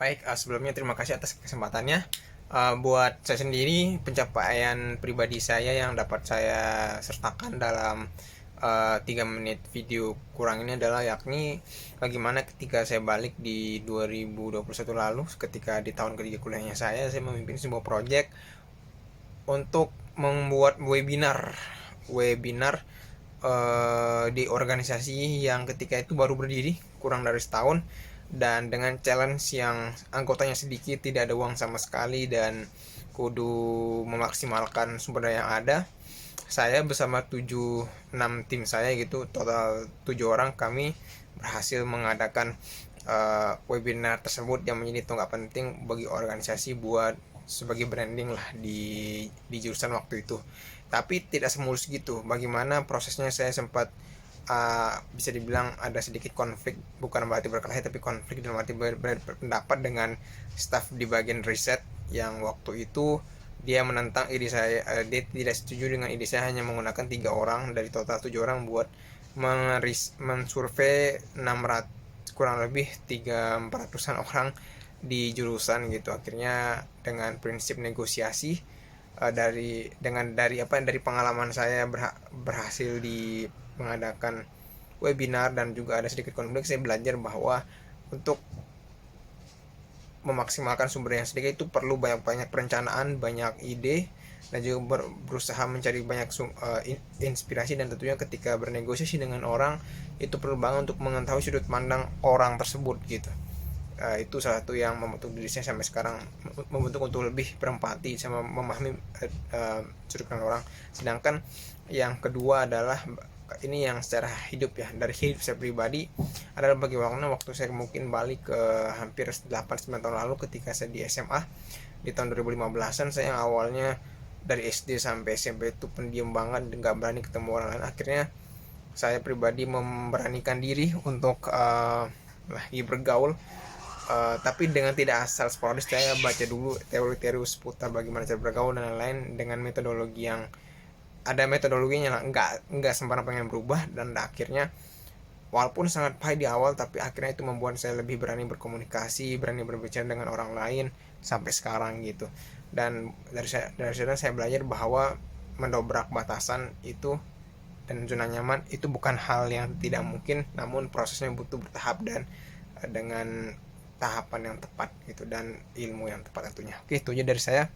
Baik, sebelumnya terima kasih atas kesempatannya. Buat saya sendiri, pencapaian pribadi saya yang dapat saya sertakan dalam 3 menit video kurang ini adalah yakni bagaimana ketika saya balik di 2021 lalu, ketika di tahun ketiga kuliahnya saya memimpin sebuah proyek untuk membuat webinar di organisasi yang ketika itu baru berdiri kurang dari setahun, dan dengan challenge yang anggotanya sedikit, tidak ada uang sama sekali, dan kudu memaksimalkan sumber daya yang ada. Saya bersama 6 tim saya gitu, total 7 orang, kami berhasil mengadakan webinar tersebut yang menjadi tonggak penting bagi organisasi buat sebagai branding lah di jurusan waktu itu. Tapi tidak semulus gitu. Bagaimana prosesnya, saya sempat bisa dibilang ada sedikit konflik, bukan berarti berkelahi tapi konflik dalam arti berpendapat dengan staff di bagian riset yang waktu itu dia menentang ide saya. Dia tidak setuju dengan ide saya hanya menggunakan 3 orang dari total 7 orang buat mensurvei 600, kurang lebih 300-400an orang di jurusan gitu. Akhirnya dengan prinsip negosiasi, dari pengalaman saya berhasil di mengadakan webinar dan juga ada sedikit konflik, saya belajar bahwa untuk memaksimalkan sumber yang sedikit itu perlu banyak perencanaan, banyak ide, dan juga berusaha mencari banyak inspirasi. Dan tentunya ketika bernegosiasi dengan orang itu perlu banget untuk mengetahui sudut pandang orang tersebut gitu. Itu salah satu yang membentuk diri saya sampai sekarang, membentuk untuk lebih berempati sama memahami sudut pandang orang. Sedangkan yang kedua adalah ini yang secara hidup ya, dari hidup saya pribadi adalah bagaimana waktu saya mungkin balik ke hampir 8-9 tahun lalu ketika saya di SMA di tahun 2015an. Saya yang awalnya dari SD sampai SMP itu pendiam banget, nggak berani ketemu orang lain. Akhirnya saya pribadi memberanikan diri untuk lagi bergaul, tapi dengan tidak asal sporadis. Saya baca dulu teori-teori seputar bagaimana cara bergaul dan lain-lain dengan metodologi yang ada metodologinya lah, nggak sembarang pengen berubah. Dan akhirnya walaupun sangat pahit di awal, tapi akhirnya itu membuat saya lebih berani berkomunikasi, berani berbicara dengan orang lain sampai sekarang gitu. Dan dari sana saya belajar bahwa mendobrak batasan itu dan zona nyaman itu bukan hal yang tidak mungkin, namun prosesnya butuh bertahap dan dengan tahapan yang tepat gitu, dan ilmu yang tepat tentunya. Oke, itu aja dari saya.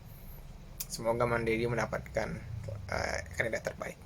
Semoga Mandiri mendapatkan kandidat terbaik.